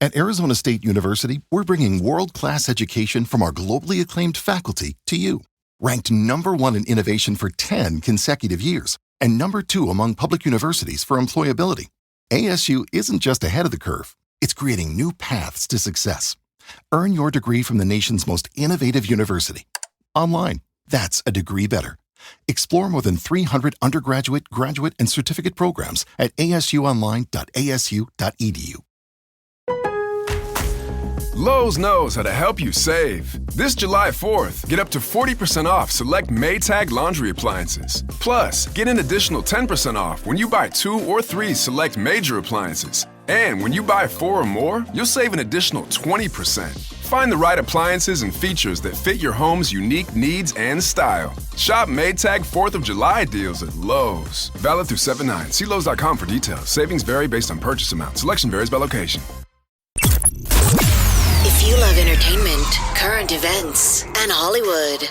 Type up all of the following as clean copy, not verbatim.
At Arizona State University, we're bringing world-class education from our globally acclaimed faculty to you. Ranked #1 in innovation for 10 consecutive years and #2 among public universities for employability, ASU isn't just ahead of the curve, it's creating new paths to success. Earn your degree from the nation's most innovative university. Online, that's a degree better. Explore more than 300 undergraduate, graduate, and certificate programs at asuonline.asu.edu. Lowe's knows how to help you save. This July 4th, get up to 40% off select Maytag laundry appliances. Plus, get an additional 10% off when you buy 2 or 3 select major appliances. And when you buy 4 or more, you'll save an additional 20%. Find the right appliances and features that fit your home's unique needs and style. Shop Maytag 4th of July deals at Lowe's. Valid through 7/9. See Lowe's.com for details. Savings vary based on purchase amount. Selection varies by location. If you love entertainment, current events, and Hollywood,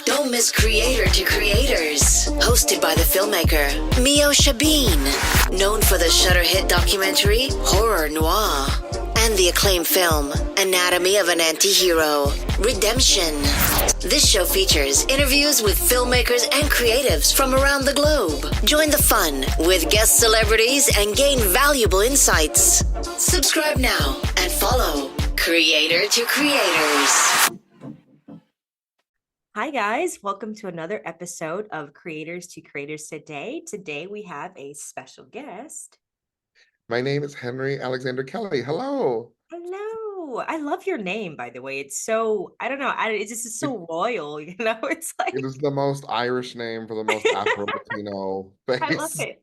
don't miss Creator to Creators, hosted by the filmmaker Meosha, known for the Shudder hit documentary Horror Noir and the acclaimed film Anatomy of an Anti-Hero, Redemption. This show features interviews with filmmakers and creatives from around the globe. Join the fun with guest celebrities and gain valuable insights. Subscribe now and follow Creator to Creators. Hi guys, welcome to another episode of Creators to Creators today. Today we have a special guest. My name is Henry Alexander Kelly. Hello. Hello. I love your name, by the way. It's so, I don't know, it's just so royal, you know? It's like It is the most Irish name for the most Afro-Latino I love face. it.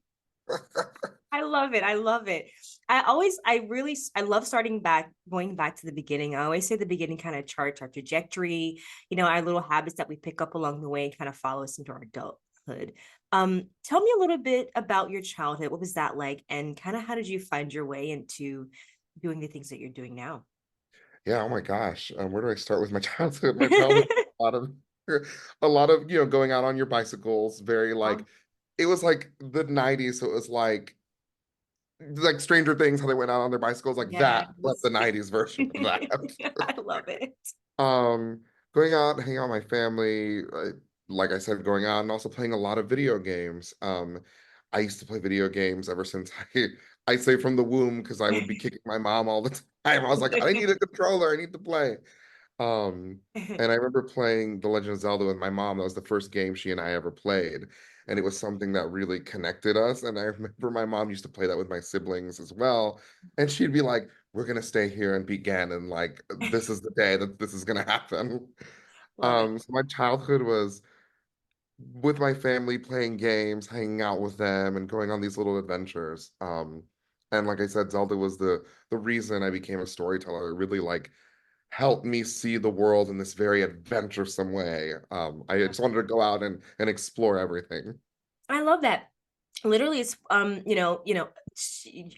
I love it. I love it. I love going back to the beginning. I always say the beginning kind of charts our trajectory, our little habits that we pick up along the way and kind of follow us into our adulthood. Tell me a little bit about your childhood. What was that like? And kind of how did you find your way into doing the things that you're doing now? Yeah, oh my gosh. Where do I start with my childhood? My childhood, a lot of a lot of, going out on your bicycles, very like Oh, it was like the 90s, so it was like Stranger Things, how they went out on their bicycles, like that, but yes. the 90s version of that. I love it. Um, Going out, hanging out with my family, like I said, going out and also playing a lot of video games. I used to play video games ever since I say from the womb because I would be kicking my mom all the time. I was like, I need a controller, I need to play. And I remember playing The Legend of Zelda with my mom. That was the first game she and I ever played. And it was something that really connected us. And I remember my mom used to play that with my siblings as well. And she'd be like, we're gonna stay here and begin. And like, this is the day that this is gonna happen. Love it. So my childhood was with my family playing games, hanging out with them, and going on these little adventures. And like I said, Zelda was the reason I became a storyteller. It really like helped me see the world in this very adventuresome way. I just wanted to go out and explore everything. I love that. Literally, it's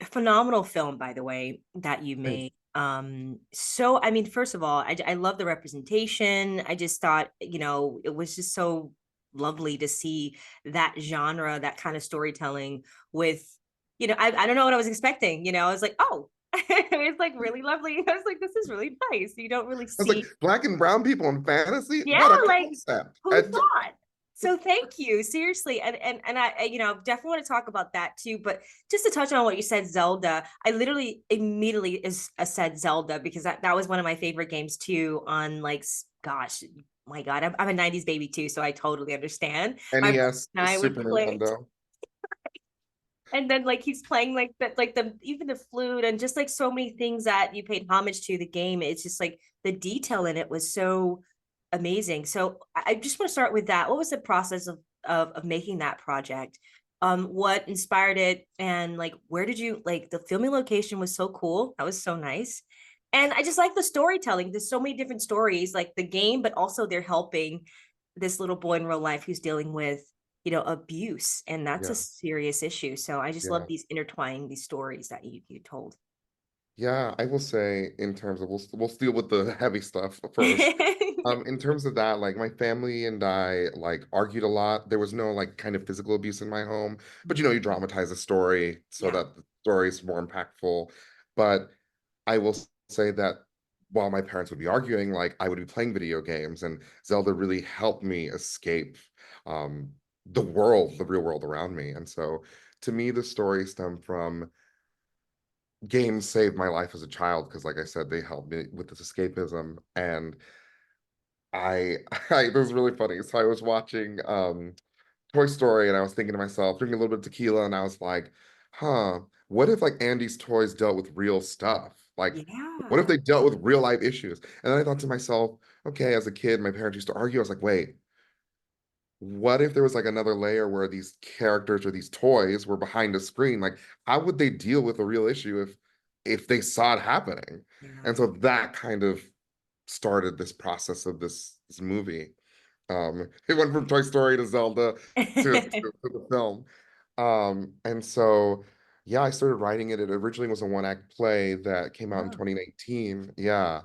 phenomenal film, by the way, that you Thanks. made. So I mean, first of all, I love the representation. I just thought, it was just so lovely to see that genre, that kind of storytelling with, I don't know what I was expecting. I was like, oh, it's like really lovely. I was like, this is really nice. You don't really I was like, see, black and brown people in fantasy? yeah, What a like concept. who thought? So thank you, seriously, and definitely want to talk about that too. But just to touch on what you said, Zelda, I literally immediately said Zelda because that was one of my favorite games too. On like, gosh, my God, I'm a '90s baby too, so I totally understand. My brother NES, and I would Super play, Nintendo. and then like he's playing like that, like the even the flute and just like so many things that you paid homage to the game. It's just like the detail in it was so amazing. So I just want to start with that. What was the process of making that project? What inspired it, and like where did you like the filming location was so cool. That was so nice. And I just like the storytelling. There's so many different stories, like the game, but also they're helping this little boy in real life who's dealing with, abuse, and that's a Yeah, serious issue. So I just love yeah. these intertwining these stories that you told. Yeah, I will say in terms of we'll deal with the heavy stuff first. In terms of that, like my family and I like argued a lot. There was no like kind of physical abuse in my home, but you dramatize a story so Yeah. that the story is more impactful. But I will say that while my parents would be arguing, like I would be playing video games, and Zelda really helped me escape um, the world, the real world around me. And so to me, the story stemmed from games saved my life as a child because, like I said, they helped me with this escapism. And it was really funny. So I was watching Toy Story, and I was thinking to myself, drinking a little bit of tequila, and I was like, huh, what if like Andy's toys dealt with real stuff? Like, what if Yeah. they dealt with real life issues? And then I thought to myself, okay, as a kid, my parents used to argue. I was like, wait, what if there was like another layer where these characters or these toys were behind a screen? Like, how would they deal with a real issue if they saw it happening? And Yeah. so that kind of started this process of this movie. It went from Toy Story to Zelda to the film. And so yeah, I started writing it. It originally was a one-act play that came out in Oh, 2019. Yeah.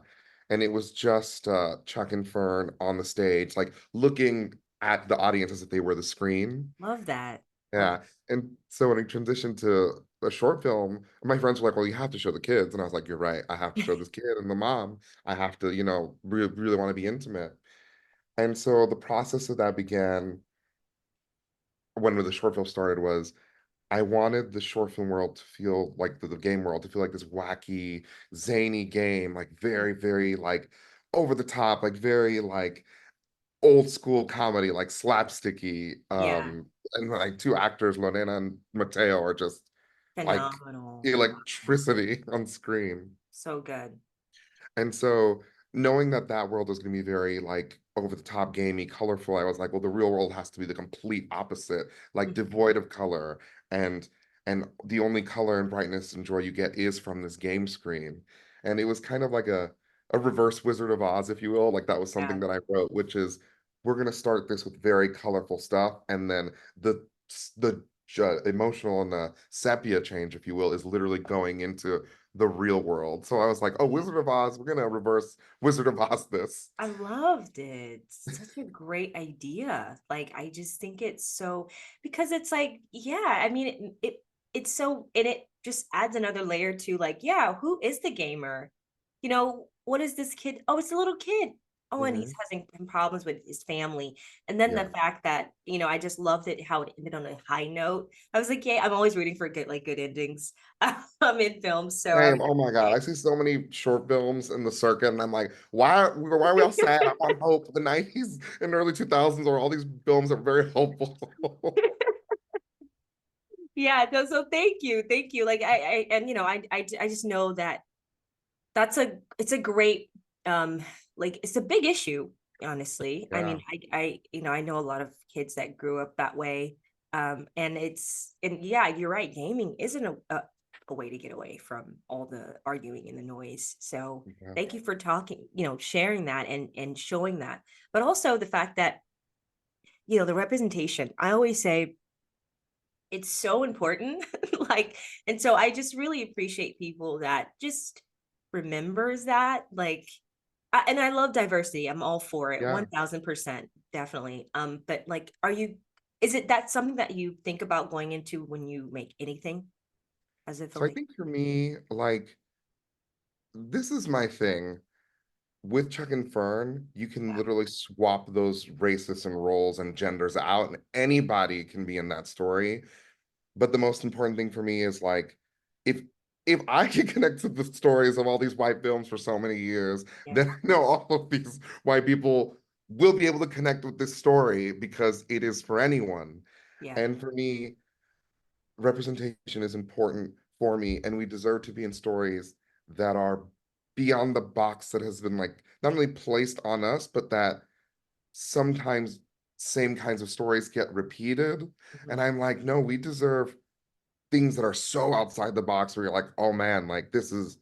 And it was just Chuck and Fern on the stage, like looking at the audience as if they were the screen. love that. Love Yeah. And so when I transitioned to a short film, my friends were like, well, you have to show the kids. And I was like, you're right. I have to show this kid and the mom. I have to, really want to be intimate. And so the process of that began when the short film started was I wanted the short film world to feel like the game world to feel like this wacky, zany game, like very, very like over the top, like very like old school comedy, like slapsticky. Yeah. And like two actors, Lorena and Mateo, are just like Phenomenal. Phenomenal. electricity on screen. So good. And so knowing that that world was going to be very like over the top, gamey, colorful, I was like, well, the real world has to be the complete opposite, like Mhm. devoid of color. And the only color and brightness and joy you get is from this game screen. And it was kind of like a reverse Wizard of Oz, if you will. Like that was something Yeah. that I wrote, which is we're going to start this with very colorful stuff, and then the emotional and the sepia change, if you will, is literally going into the real world. So I was like, oh, Yeah. Wizard of Oz, we're gonna reverse Wizard of Oz this. I loved it. Such a great idea. Like I just think it's so because it's like, yeah, I mean it's so and it just adds another layer to like, yeah, who is the gamer? What is this kid? Oh, it's a little kid. Oh, and he's Mhm. having problems with his family. And then the Yeah. fact that, I just loved it how it ended on a high note. I was like, yeah, I'm always rooting for good endings. I'm in films. So I was Same. Oh my God. I see so many short films in the circuit, and I'm like, why are we all sad? I want hope. The 90s and early 2000s are all these films that are very hopeful. Yeah, no, so thank you. Like and I just know that it's a great like it's a big issue, honestly. I Yeah. mean, I know a lot of kids that grew up that way. And yeah, you're right. Gaming isn't a way to get away from all the arguing and the noise. So Yeah. thank you for talking, sharing that and showing that. But also the fact that, the representation. I always say it's so important. Like, and so I just really appreciate people that just remembers that. Like, and I love diversity. I'm all for it, Yeah. 1000%, definitely. But like, is it that something that you think about going into when you make anything as a So I filmmaker? think for me, like, this is my thing. With Chuck and Fern, you can Yeah, literally swap those races and roles and genders out, and anybody can be in that story. But the most important thing for me is like, if I can connect to the stories of all these white films for so many years, yeah, then I know all of these white people will be able to connect with this story because it is for anyone. yeah, And for me, representation is important for me, and we deserve to be in stories that are beyond the box that has been like not only placed on us, but that sometimes same kinds of stories get repeated. And mhm, I'm like, no, we deserve things that are so outside the box where you're like, oh man, like this is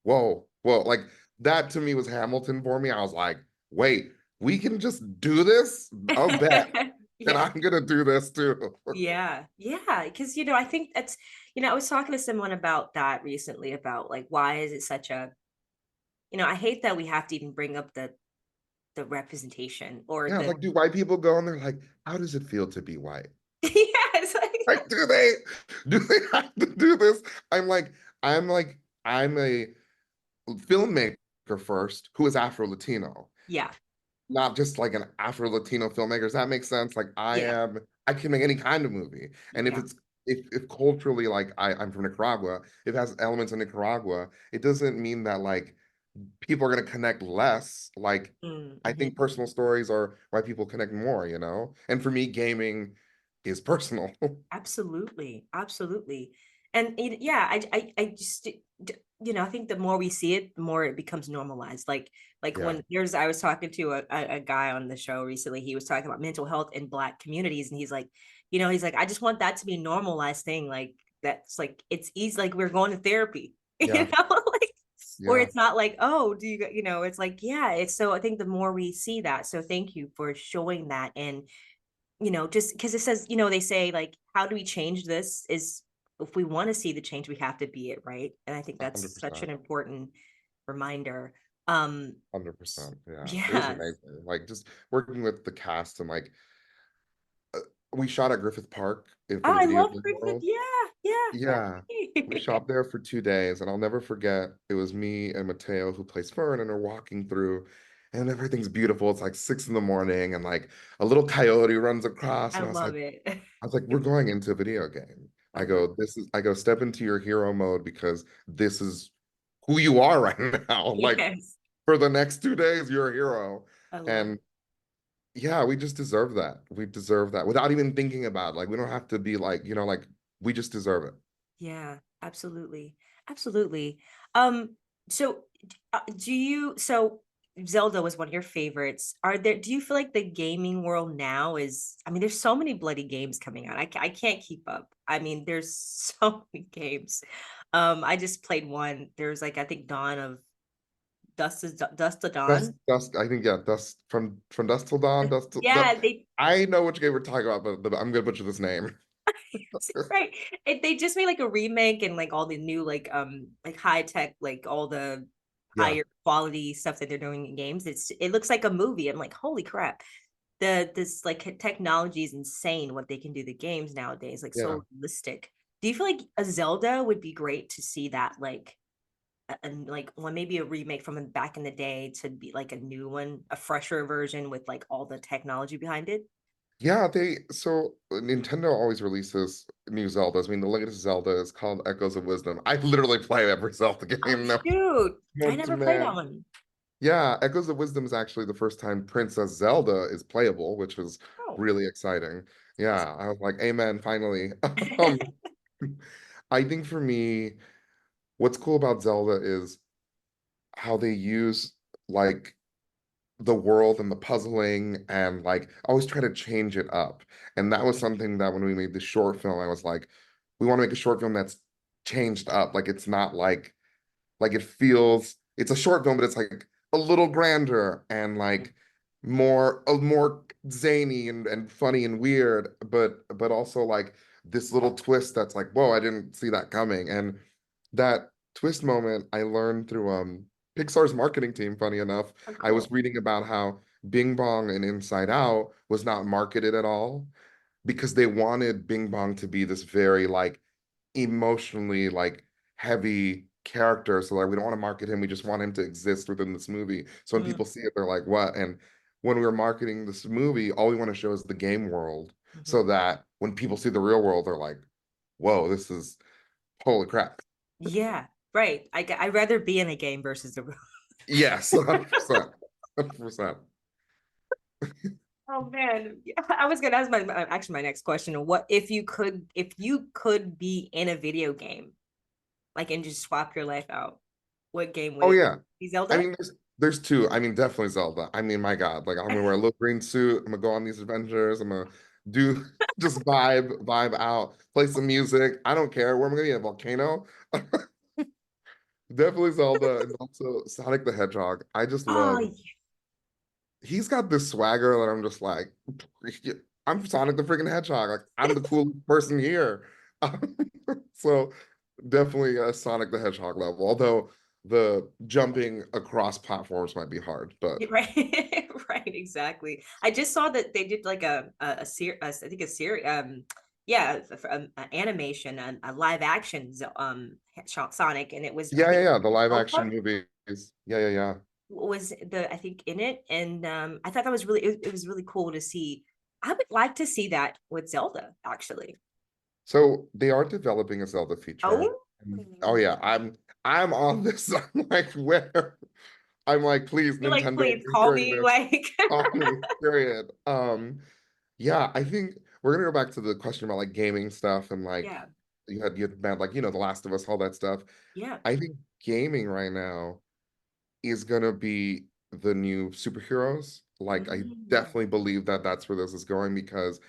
whoa. Like that to me was Hamilton for me. I was like, wait, we can just do this? I'll bet. And yeah. I'm gonna do this too. Yeah, yeah, because I think that's, I was talking to someone about that recently about like why is it such a, I hate that we have to even bring up the representation or Yeah, the like do white people go and they're like, how does it feel to be white? yeah, it's like Like, do they have to do this? I'm like, I'm like, I'm a filmmaker first who is Afro-Latino, Yeah. not just like an Afro-Latino filmmaker. Does that make sense? Like Yeah. I can make any kind of movie. And if Yeah. it's if culturally, like I'm from Nicaragua, if it has elements of Nicaragua, it doesn't mean that like people are gonna connect less. Like I Mm-hmm. think personal stories are why people connect more, you know? And for me, gaming is personal. Absolutely, absolutely. And yeah, I just, I think the more we see it, the more it becomes normalized. Like Yeah, when I was talking to a guy on the show recently, he was talking about mental health in Black communities, and he's like, he's like, I just want that to be a normalized thing. Like that's like it's easy, like we're going to therapy, yeah, like where yeah, it's not like, oh, do you, it's like, yeah, it's so I think the more we see that, so thank you for showing that. And just because it says, they say like, how do we change this? Is if we want to see the change, we have to be it, right? And I think that's such 100%. an important reminder. Um, 100%. Yeah. It was yeah. amazing. Like just working with the cast and like uh, we shot at Griffith Park for Oh, the I video love game Griffith. world. Yeah, Yeah. yeah. We shot there for 2 days and I'll never forget it was me and Mateo who plays Fern and are walking through and everything's beautiful. It's like 6 in the morning and like a little coyote runs across I and love it. I was like, we're going into a video game. I love I go, step into your hero mode because this is who you are right now. Like yes. for the next 2 days, you're a hero. I love And yeah, we just deserve that. We deserve that without even thinking about it. Like we don't have to be like, like we just deserve it. Yeah, absolutely. Absolutely. So do you Zelda was one of your favorites. Do you feel like the gaming world now is, I mean, there's so many bloody games coming out. I can't keep up. I mean, there's so many games. I just played one. There's like, I think Dust to Dawn. I think yeah, dust from dusk till dawn, dust till Yeah, that. they I know which game we're talking about, but I'm gonna butcher this name. right. They just made like a remake and like all the new like high tech, like all the Yeah, higher quality stuff that they're doing in games. It looks like a movie. I'm like, holy crap. This like technology is insane what they can do the games nowadays, like yeah. so realistic. Do you feel like a Zelda would be great to see that like and like one maybe a remake from back in the day to be like a new one, a fresher version with like all the technology behind it? Yeah, so Nintendo always releases new Zeldas. I mean, the latest Zelda is called Echoes of Wisdom. I literally play every Zelda Oh game now. shoot. I Known to never played that man. one. Yeah, Echoes of Wisdom is actually the first time Princess Zelda is playable, which was Oh. really exciting. Yeah, I was like, amen, finally. Um, I think for me, what's cool about Zelda is how they use like the world and the puzzling and like always try to change it up. And that was something that when we made the short film, I was like, we want to make a short film that's changed up. Like it's not like it feels it's a short film, but it's like a little grander and like more zany and funny and weird, but also like this little twist that's like, whoa, I didn't see that coming. And that twist moment I learned through Pixar's marketing team, funny enough. Oh, I was cool. reading about how Bing Bong and Inside Out was not marketed at all because they wanted Bing Bong to be this very like emotionally like heavy character. So like we don't want to market him. We just want him to exist within this movie. So when Mm, people see it, they're like, what? And when we were marketing this movie, all we want to show is the game world. So mhm. that when people see the real world, they're like, whoa, this is holy crap. Yeah, right. I'd rather be in a game versus the real. Yes, 100%. 100%. Oh man, yeah, I was gonna ask actually my next question. What if you could be in a video game, like and just swap your life out? What game would Oh it yeah. be? I Zelda? mean, there's two. I mean, definitely Zelda. I mean, my God, like I'm gonna wear a little green suit. I'm gonna go on these adventures. I'm gonna do just vibe out, play some music. I don't care. Where am I gonna be? A volcano? Definitely Zelda and also Sonic the Hedgehog. I just Oh, love. He's got this swagger that I'm just like, I'm Sonic the freaking Hedgehog. Like I'm the coolest person here. So definitely a Sonic the Hedgehog level. Although the jumping across platforms might be hard, but yeah, right, right, exactly. I just saw that they did like I think a series, yeah, animation, a live action, Sonic, and it was I yeah, think the live South action Park. movie. Yeah, yeah, yeah. was the I think in it, and I thought that was really it was really cool to see. I would like to see that with Zelda, actually. So they are developing a Zelda feature. Oh, Oh yeah, I'm on this. I'm like, where? I'm like, please, you're like, Nintendo, if please you're call hearing me, this, like, call me, period. Yeah, I think we're gonna go back to the question about like gaming stuff and like yeah, you had bad like The Last of Us, all that stuff. yeah. I think gaming right now is gonna be the new superheroes. Like I Mm. definitely believe that that's where this is going because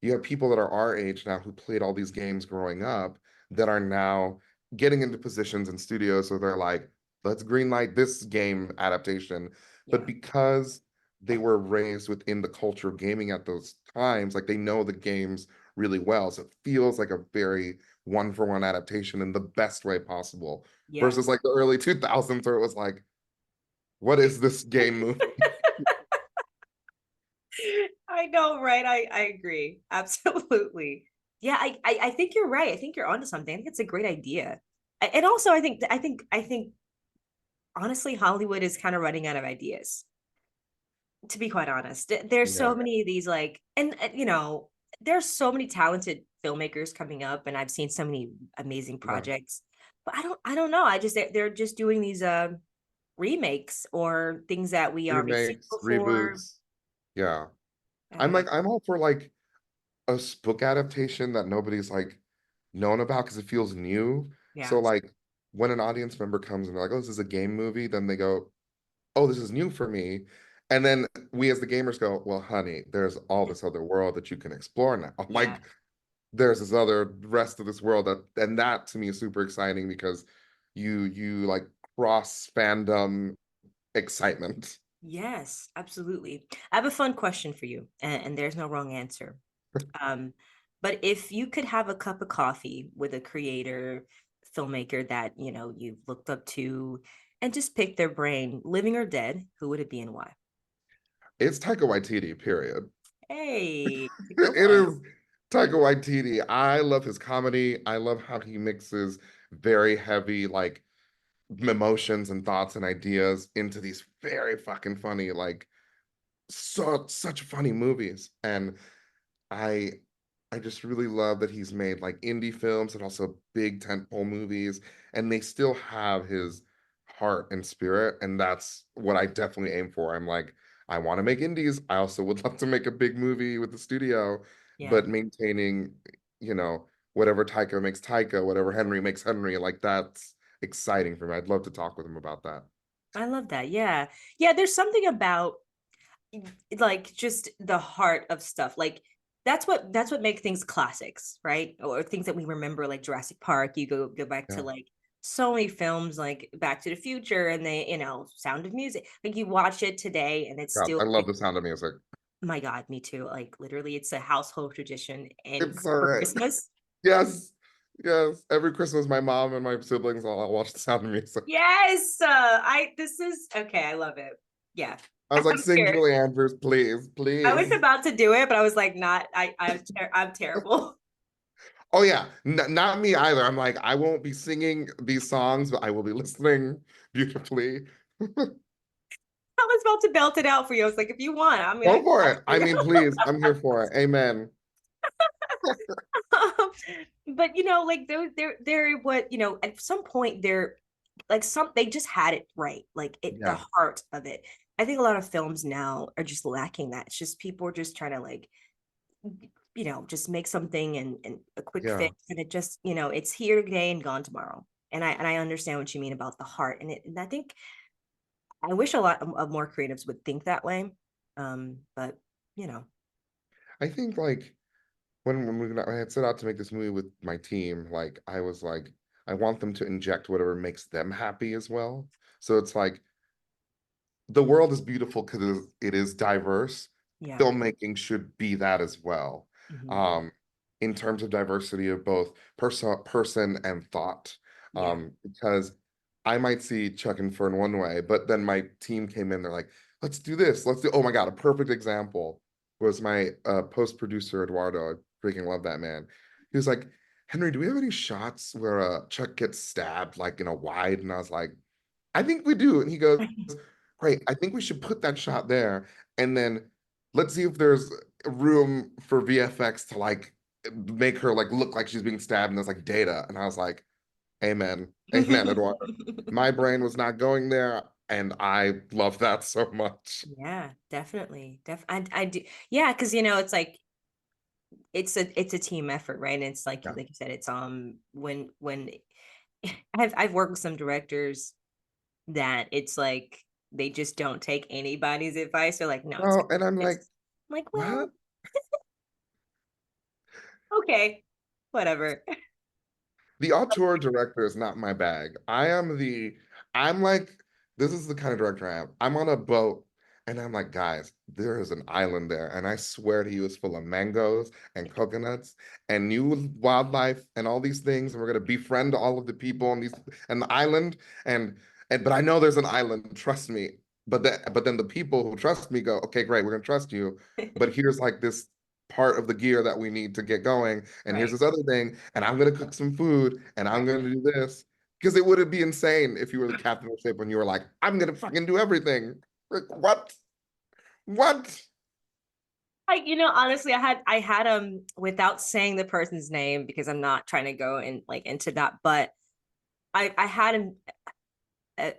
you have people that are our age now who played all these games growing up that are now getting into positions in studios where they're like, let's greenlight this game adaptation. But Yeah, because they were raised within the culture of gaming at those times, like they know the games really well. So it feels like a very one-for-one adaptation in the best way possible. yeah. Versus like the early 2000s where it was like, what is this game movie? I know, right? I agree. Absolutely. Yeah, I think you're right. I think you're onto something. I think it's a great idea. And also I think honestly Hollywood is kind of running out of ideas, to be quite honest. There's so Yeah, many of these like and there's so many talented filmmakers coming up, and I've seen so many amazing yeah. projects. But I don't know. I just they're just doing these remakes or things that we already seen Remakes, before. reboots. Yeah. I'm Uh like, I'm all for like a book adaptation that nobody's like known about because it feels new. So yeah. like when an audience member comes and they're like, oh, this is a game movie, then they go, oh, this is new for me. And then we as the gamers go, well, honey, there's all this other world that you can explore now. Yeah. Like there's this other rest of this world that, and that to me is super exciting because you like cross fandom excitement. Yes, absolutely. I have a fun question for you, and there's no wrong answer. Um, but if you could have a cup of coffee with a creator, filmmaker that you've looked up to, and just pick their brain, living or dead, who would it be and why? It's Taika Waititi, period. Hey, it's a good It one. is Taika Waititi. I love his comedy. I love how he mixes very heavy, like emotions and thoughts and ideas into these very fucking funny, like such funny movies. And I I just really love that he's made like indie films and also big tentpole movies, and they still have his heart and spirit, and that's what I definitely aim for. I'm like, I want to make indies. I also would love to make a big movie with the studio, Yeah, but maintaining, whatever Taika makes Taika, whatever Henry makes Henry, like that's exciting for me. I'd love to talk with him about that. I love that. Yeah, yeah. There's something about like just the heart of stuff. Like that's what makes things classics, right? Or things that we remember, like Jurassic Park. You go back to Yeah. like so many films like Back to the Future, and they Sound of Music. Like you watch it today and it's God, still I love like, the Sound of Music. my God, me too. Like literally it's a household tradition and It's all for right. Christmas. Yes. Yes. Every Christmas, my mom and my siblings all watch the Sound of Music. Yes. I this is okay. I love it. Yeah. I was like, I'm sing scared. Julie Andrews, please, I was please. about to do it, but I was like, not. I'm terrible. Oh yeah, not me either. I'm like, I won't be singing these songs, but I will be listening beautifully. I was about to belt it out for you. I was like, if you want, I mean, Go for I'll it. I mean, please, I'm here for it. Amen. but like they're what at some point they're like they just had it right, like the Yeah, heart of it. I think a lot of films now are just lacking that. It's just people are just trying to like just make something and a quick yeah. fix, and it just it's here today and gone tomorrow. And I understand what you mean about the heart, and I think I wish a lot of more creatives would think that way. But you know, I think like I had set out to make this movie with my team, like I was like, I want them to inject whatever makes them happy as well. So it's like the world is beautiful because it is diverse. yeah. Filmmaking should be that as well. Mhm. Um, in terms of diversity of both person and thought. Yeah. Because I might see Chuck and Fern one way, but then my team came in, they're like, let's do this. Let's do, oh my God, a perfect example was my post producer, Eduardo. I freaking love that man. He was like, Henry, do we have any shots where Chuck gets stabbed like in a wide? And I was like, I think we do. And he goes, great, I think we should put that shot there. And then let's see if there's room for VFX to like make her like look like she's being stabbed and there's like data. And I was like, amen. Amen, Eduardo. My brain was not going there, and I love that so much. Yeah, definitely. I do. Yeah, because you know, it's like it's a team effort, right? And it's Yeah. like you said, it's when I've worked with some directors that it's like they just don't take anybody's advice. They're like, no, it's No, and I'm this. like, I'm like, well, what? okay, whatever. The auteur director is not my bag. I'm like, this is the kind of director I am. I'm on a boat and I'm like, guys, there is an island there. And I swear to you, it's full of mangoes and coconuts and new wildlife and all these things. And we're gonna befriend all of the people on these and the island. And but I know there's an island, trust me. But then the people who trust me go, okay, great, we're gonna trust you. But here's like this part of the gear that we need to get going. And here's Right, this other thing. And I'm going to cook some food and I'm going to do this. Because it would be insane if you were the captain of the ship and you were like, I'm going to fucking do everything. Like, what? What? honestly, I had without saying the person's name because I'm not trying to go in like into that, but I had a,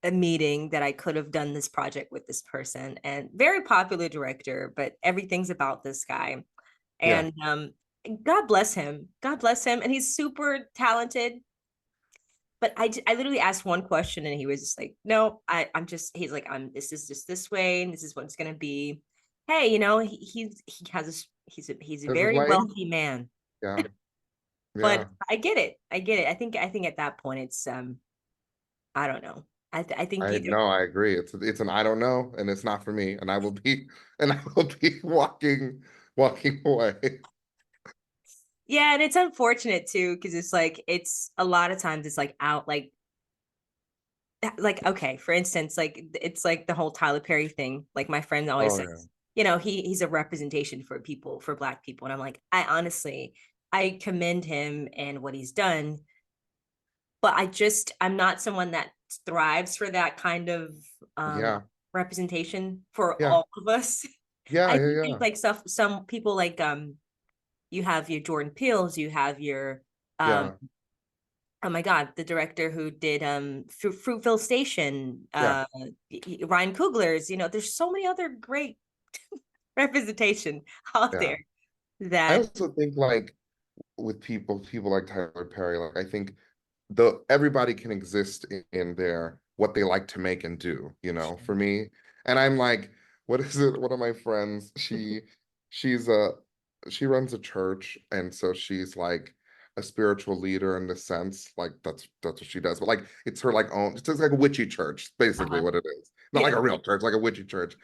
a meeting that I could have done this project with this person, and very popular director, but everything's about this guy. Yeah. And God bless him. God bless him. And he's super talented. But I literally asked one question and he was just like, no, I'm just, he's like, this is just this way and this is what it's going to be. Hey, he has he's a There's his very lane. wealthy man, Yeah. but Yeah. I get it. I get it. I think at that point it's, I don't know. I think I either. know, I agree. It's an I don't know, and it's not for me. And I will be and I will be walking away. Yeah. And it's unfortunate too, because it's like, it's a lot of times it's like out, like okay, for instance, like it's like the whole Tyler Perry thing. Like my friend always Oh yeah. says, he's a representation for people, for Black people. And I'm like, I honestly, I commend him and what he's done, but I'm not someone that thrives for that kind of Yeah. representation for Yeah. all of us. Yeah. I Yeah. do Yeah. think like some people like you have your Jordan Peels, you have your um Yeah. oh my God, the director who did Fruitville Station, Yeah. Ryan Coogler's, there's so many other great representation out Yeah. there I that also think like with people like Tyler Perry, like I think the everybody can exist in their what they like to make and do, for me. And I'm like, what is it? One of my friends, she's a she runs a church, and so she's like a spiritual leader in the sense, like that's what she does. But like it's her like own, it's just like a witchy church, basically uh-huh. what it is. Not like Yeah. a real church, like a witchy church.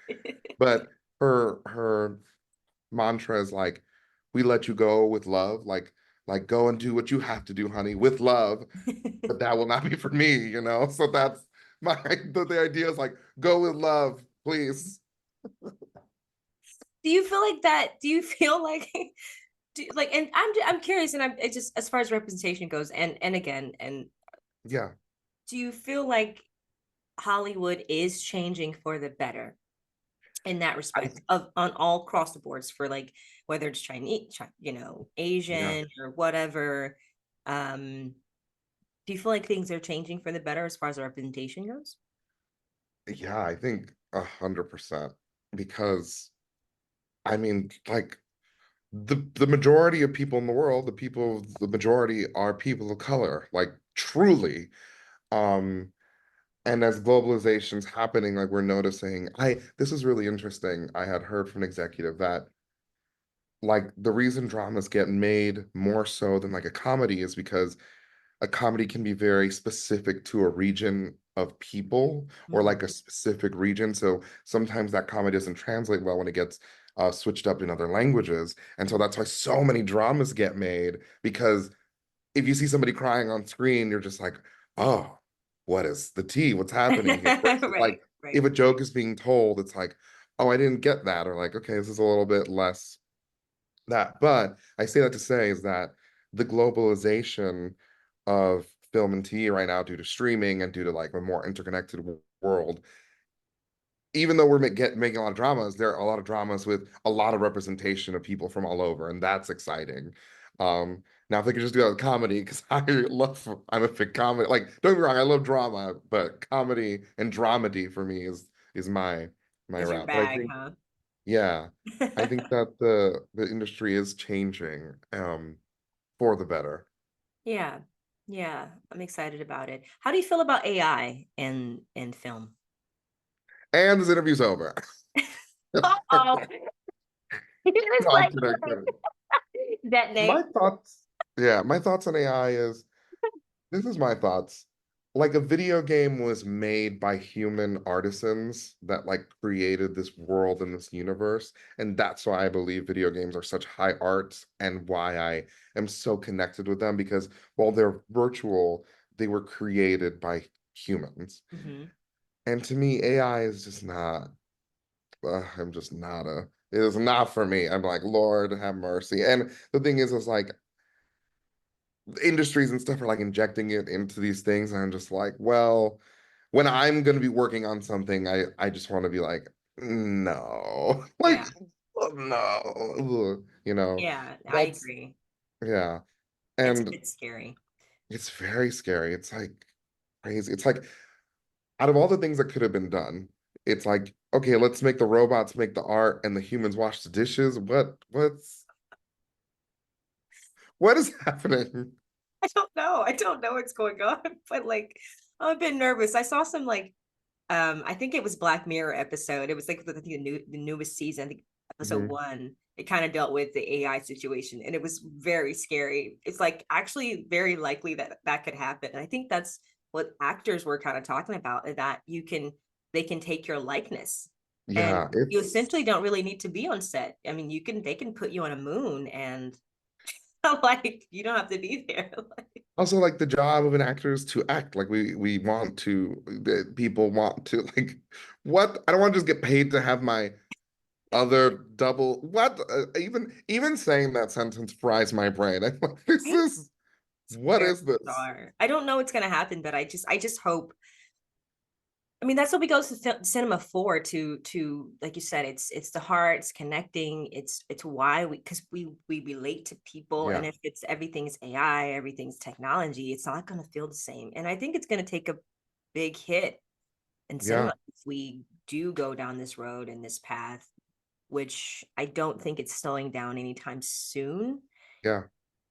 But her mantra is like, we let you go with love, like go and do what you have to do, honey, with love, but that will not be for me. So that's my the idea is like go with love, please. Do you feel like that? Do you feel like and I'm curious, and I'm it's just as far as representation goes, and again, and Yeah. do you feel like Hollywood is changing for the better in that I respect of on all across the boards for like whether it's Chinese, yeah. Asian or whatever. Um, do you feel like things are changing for the better as far as representation goes? Yeah, I think 100%. Because I mean, like the majority of people in the world, the majority are people of color, like truly. Um, and as globalization's happening, like we're noticing, this is really interesting. I had heard from an executive that like the reason dramas get made more so than like a comedy is because a comedy can be very specific to a region of people or Mhm. like a specific region. So sometimes that comedy doesn't translate well when it gets switched up in other languages. And so that's why so many dramas get made, because if you see somebody crying on screen, you're just like, oh, what is the tea? What's happening here? Versus Right, like right. if a joke is being told, it's like, oh, I didn't get that. Or like, okay, this is a little bit less that. But I say that to say is that the globalization of film and TV right now due to streaming and due to like a more interconnected world. Even though we're making a lot of dramas, there are a lot of dramas with a lot of representation of people from all over, and that's exciting. Now if they could just do that with comedy, because I'm a big comedy. Like, don't get me wrong, I love drama, but comedy and dramedy for me is my Is your route. But I bag, think, huh? yeah, I think that the industry is changing for the better. Yeah. Yeah. I'm excited about it. How do you feel about AI in film? And this interview's over. Uh-oh. It's No, I'm like kidding, I'm kidding. detonate. My thoughts, yeah, my thoughts on AI is this is my thoughts. Like a video game was made by human artisans that like created this world and this universe. And that's why I believe video games are such high art and why I am so connected with them because while they're virtual, they were created by humans. Hmm. And to me, AI is just not, I'm just not it is not for me. I'm like, Lord, have mercy. And the thing is like, industries and stuff are like injecting it into these things and I'm just like, well, when I'm going to be working on something, I just want to be like, no. Like, Yeah. no, you know. Yeah, I That's, agree. yeah. It's a And bit scary. it's very scary. It's like crazy. It's like out of all the things that could have been done, it's like, okay, let's make the robots make the art and the humans wash the dishes. What is happening? I don't know. I don't know what's going on, but like I'm a bit nervous. I saw some like I think it was Black Mirror episode. It was like the newest season, I think episode Mhm. one. It kind of dealt with the AI situation and it was very scary. It's like actually very likely that that could happen. And I think that's what actors were kind of talking about, that they can take your likeness and Yeah, you it's essentially don't really need to be on set. I mean, they can put you on a moon and like you don't have to be there. also like the job of an actor is to act like we want to people want to like what I don't want to just get paid to have my other double what even saying that sentence fries my brain. I'm like this Right? is It's what very is this? bizarre. I don't know what's gonna happen, but I just hope. I mean, that's what we go to cinema for. To like you said, it's the heart, it's connecting, it's why because we relate to people, and Yeah, if it's everything's AI, everything's technology, it's not gonna feel the same. And I think it's gonna take a big hit in yeah, cinema if we do go down this road and this path, which I don't think it's slowing down anytime soon. yeah.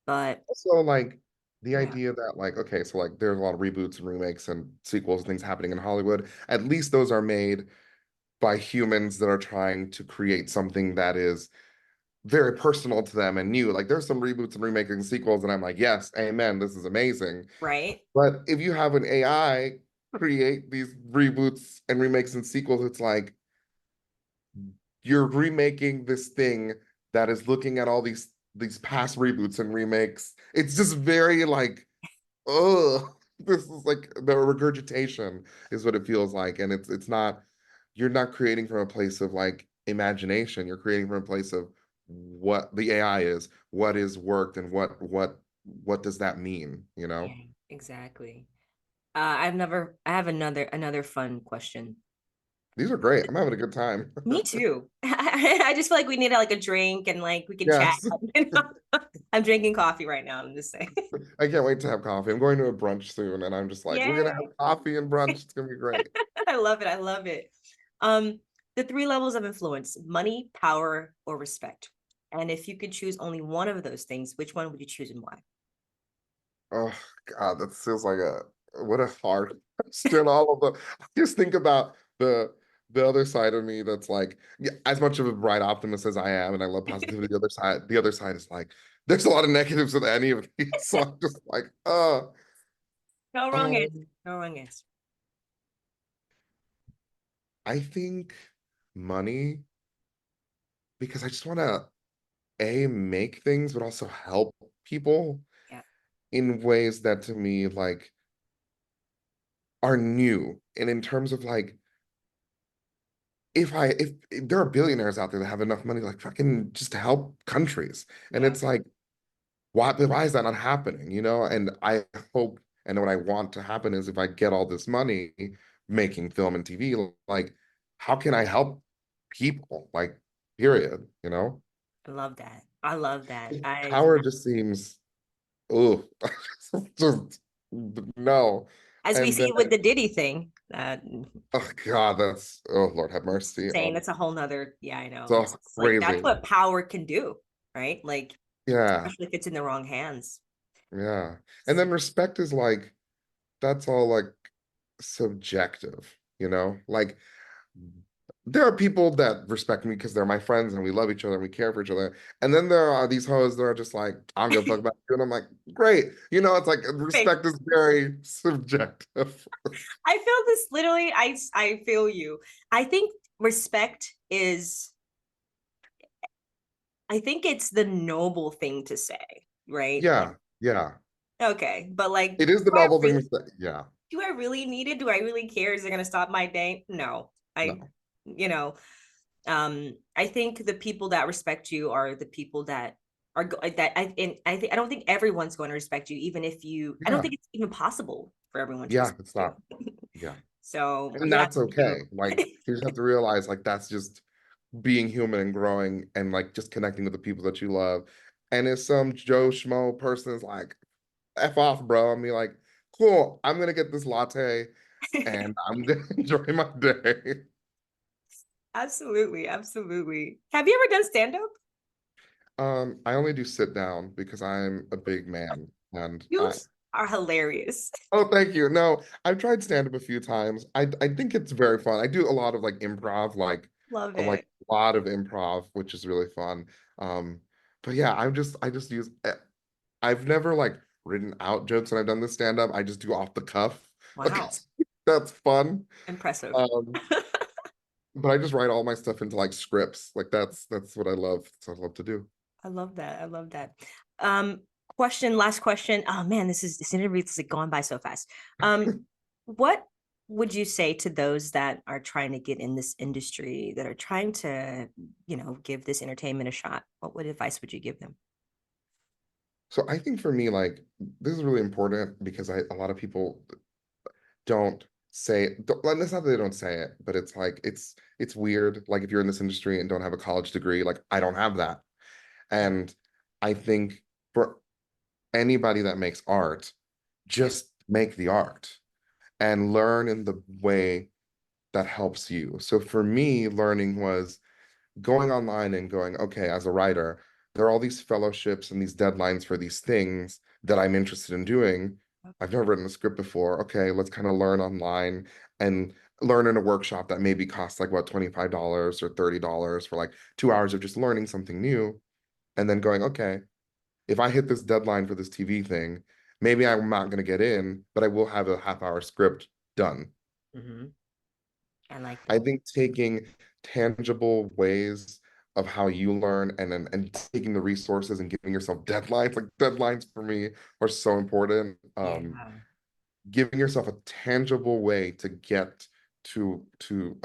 But Also like the yeah, idea that like okay, so like there's a lot of reboots and remakes and sequels and things happening in Hollywood. At least those are made by humans that are trying to create something that is very personal to them and new. Like there's some reboots and remakes and sequels, and I'm like, yes, amen, this is amazing. right. But if you have an AI create these reboots and remakes and sequels, it's like you're remaking this thing that is looking at all these past reboots and remakes. It's just very like, oh, this is like the regurgitation is what it feels like. And it's not, you're not creating from a place of like imagination. You're creating from a place of what the AI is, what is worked, and what does that mean, you know? Yeah, exactly. I have another fun question. These are great. I'm having a good time. Me too. I just feel like we need like a drink and like we can chat. Yes. You know? I'm drinking coffee right now. I'm just saying. I can't wait to have coffee. I'm going to a brunch soon, and I'm just like, we're gonna Yay. have coffee and brunch. It's gonna be great. I love it. I love it. Um, the three levels of influence: money, power, or respect. And if you could choose only one of those things, which one would you choose and why? Oh God, that feels like a what a hard question. All of the I just think about the other side of me that's like, yeah, as much of a bright optimist as I am, and I love positivity, the other side is like, there's a lot of negatives with any of these. So I'm just like, No wrong answer. um, No wrong answer. I think money because I just want to a make things, but also help people Yeah. in ways that to me like are new. And in terms of like if there are billionaires out there that have enough money like fucking just to help countries. And Yeah. it's like why is that not happening? You know? And I hope And what I want to happen is if I get all this money making film and TV, like, how can I help people? Like, period, you know? I love that. I love that. Power just seems, oh, just no. As we And then, see with the Diddy thing, oh God, that's, oh Lord have mercy. saying that's a whole nother, yeah, I know. So It's just like that's crazy. what power can do, right? Like, Yeah, especially if it's in the wrong hands. yeah. And then respect is like, that's all like subjective, you know? Like, there are people that respect me because they're my friends and we love each other and we care for each other. And then there are these hoes that are just like, I don't give a fuck about you. And I'm like, great. You know, it's like Like, respect is very subjective. I feel this literally, I feel you. I think respect is, I think it's the noble thing to say, right? Like, Yeah, yeah. okay, but like, It is the novel thing to say. Yeah, do I really need it? Do I really care? Is it gonna stop my day? No. no. You know, I think the people that respect you are the people that are that I think I don't think everyone's going to respect you, even if you. I don't Yeah, think it's even possible for everyone to yeah, respect it's you. not. Yeah. So And you have that's to do. okay. Like, you just have to realize, like, that's just being human and growing and like just connecting with the people that you love. And if some Joe Schmo person is like, F off, bro, and be like, cool, I'm gonna get this latte and I'm gonna enjoy my day. Absolutely, absolutely. Have you ever done stand up? I only do sit down because I'm a big man and You I are hilarious. oh thank you. No, I've tried stand up a few times. I think it's very fun. I do a lot of like improv, Love like it. a lot of improv, which is really fun. But yeah, I just use I've never like written out jokes when I've done the stand up. I just do off the cuff. Wow, That's fun. impressive. Um, but I just write all my stuff into like scripts. Like that's what I love. That's what I love to do. I love that. I love that. Um, last question. Oh man, this interview is like gone by so fast. What would you say to those that are trying to get in this industry, that are trying to, give this entertainment a shot? What advice would you give them? So I think for me, like this is really important because a lot of people don't say like, it's not that they don't say it, but it's like it's weird. Like if you're in this industry and don't have a college degree, like I don't have that. And I think for anybody that makes art, just make the art and learn in the way that helps you. So for me, learning was going online and going, okay, as a writer, there are all these fellowships and these deadlines for these things that I'm interested in doing. I've never written a script before. Okay, let's kind of learn online and learn in a workshop that maybe costs like what, $25 or $30 for like 2 hours of just learning something new. And then going, okay, if I hit this deadline for this TV thing, maybe I'm not going to get in, but I will have a half-hour script done. Mm-hmm. I like I that. think taking tangible ways of how you learn and taking the resources and giving yourself deadlines, like deadlines for me are so important. Yeah. Giving yourself a tangible way to get to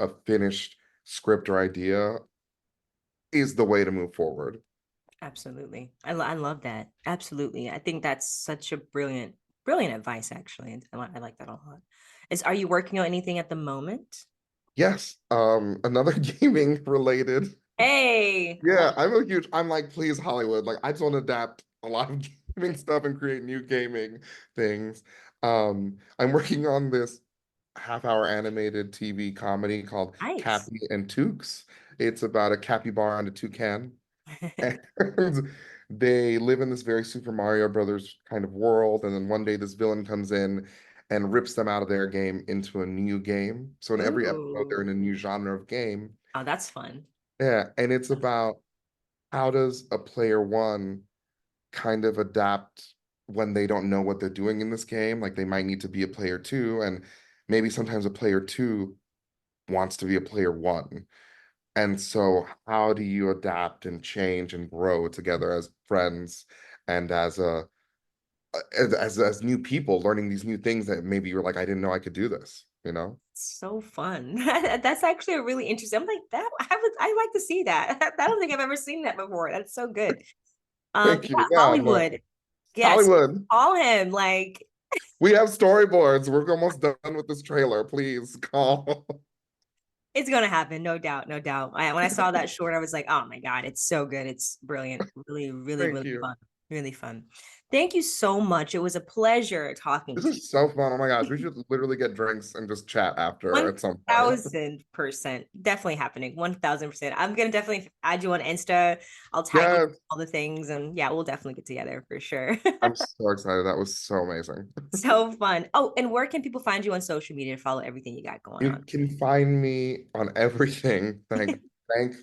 a finished script or idea is the way to move forward. Absolutely. I love that. Absolutely. I think that's such a brilliant advice, actually. And I like that a lot. Are you working on anything at the moment? Yes, another gaming related. Hey, Yeah, I'm like, please, Hollywood. Like, I just want to adapt a lot of gaming stuff and create new gaming things. I'm working on this half-hour animated TV comedy called nice. Cappy and Tukes. It's about a capybara and a toucan. And they live in this very Super Mario Brothers kind of world. And then one day this villain comes in and rips them out of their game into a new game. So in every episode, they're Ooh. in a new genre of game. Oh, that's fun. Yeah, and it's about how does a player one kind of adapt when they don't know what they're doing in this game? Like they might need to be a player two, and maybe sometimes a player two wants to be a player one. And so how do you adapt and change and grow together as friends and as new people learning these new things that maybe you're like, I didn't know I could do this, you know? So fun. That's actually a really interesting. I'm like that. I like to see that. I don't think I've ever seen that before. That's so good. Thank Yeah, you. Yeah, no. Hollywood. Yes, Hollywood. call him. Like We have storyboards. We're almost done with this trailer. Please call. It's gonna happen, no doubt, no doubt. When I saw that short, I was like, oh my God, it's so good. It's brilliant. Really, really, Thank really you. fun. Really fun. Thank you so much. It was a pleasure talking This to you. is so fun. Oh my gosh, we should literally get drinks and just chat after at some point. 1000%. Definitely happening. 1000%. I'm gonna definitely add you on Insta. I'll tag you Yes, in all the things, and yeah, we'll definitely get together for sure. I'm so excited. That was so amazing. So fun. Oh, and where can people find you on social media to follow everything you got going You on? can find me on everything. Thank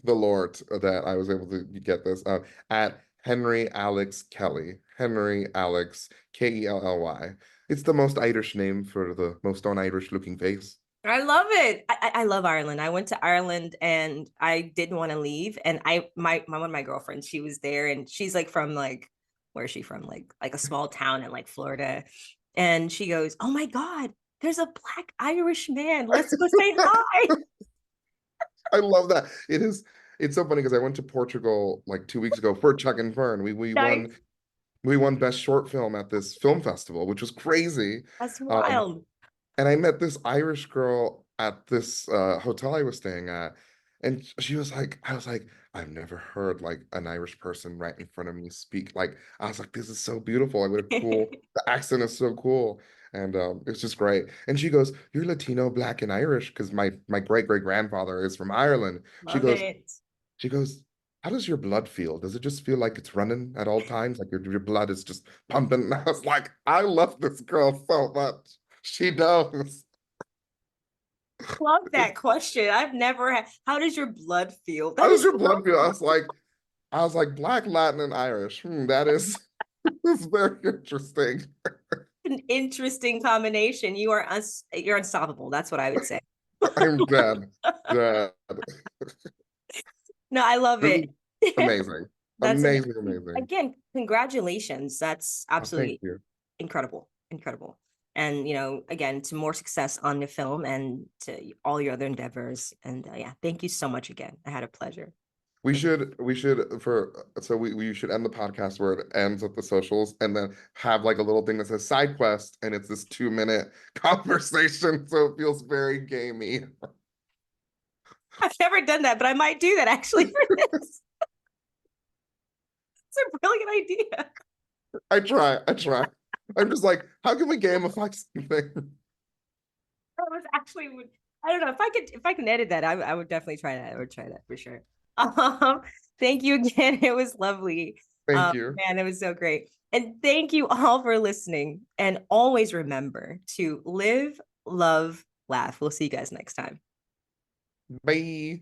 the Lord that I was able to get this at Henry Alex Kelly. Henry Alex Kelly. It's the most Irish name for the most un-Irish looking face. I love it. I love Ireland. I went to Ireland and I didn't want to leave. And one of my girlfriends, she was there and she's like from like, where's she from? Like a small town in like Florida. And she goes, oh my God, there's a Black Irish man. Let's go say hi. I love that. It's so funny because I went to Portugal like 2 weeks ago for Chuck and Fern. Nice. We won best short film at this film festival, which was crazy. That's Um, wild. and I met this Irish girl at this hotel I was staying at, and she was like, I was like, I've never heard like an Irish person right in front of me speak. Like, I was like, this is so beautiful. Like, what a cool, the accent is so cool. And it's just great. And she goes, "You're Latino, Black, and Irish," because my great grandfather is from Ireland. She Love goes, it. she goes, "How does your blood feel? Does it just feel like it's running at all times? Like your blood is just pumping?" And I was like, I love this girl so much. She knows. Love that question. I've never had, how does your blood feel? How That does is your blood so feel? I was like, Black, Latin, and Irish. That is that's very interesting. an interesting combination. You're unstoppable. That's what I would say. I'm dead. Dead. No, I love This is it. amazing. That's Amazing. again, congratulations. That's Oh, thank absolutely you. incredible. Incredible. And again, to more success on the film and to all your other endeavors. And yeah, thank you so much again. I had a pleasure. We should we should end the podcast where it ends with the socials and then have like a little thing that says side quest and it's this 2 minute conversation. So it feels very gamey. I've never done that, but I might do that actually for this. It's a brilliant idea. I try. I'm just like, how can we gamify something? That was actually I don't know if I can edit that. I would definitely try that. I would try that for sure. Um, Thank you again. It was lovely. Thank you. Man, it was so great. And thank you all for listening. And always remember to live, love, laugh. We'll see you guys next time. Bye.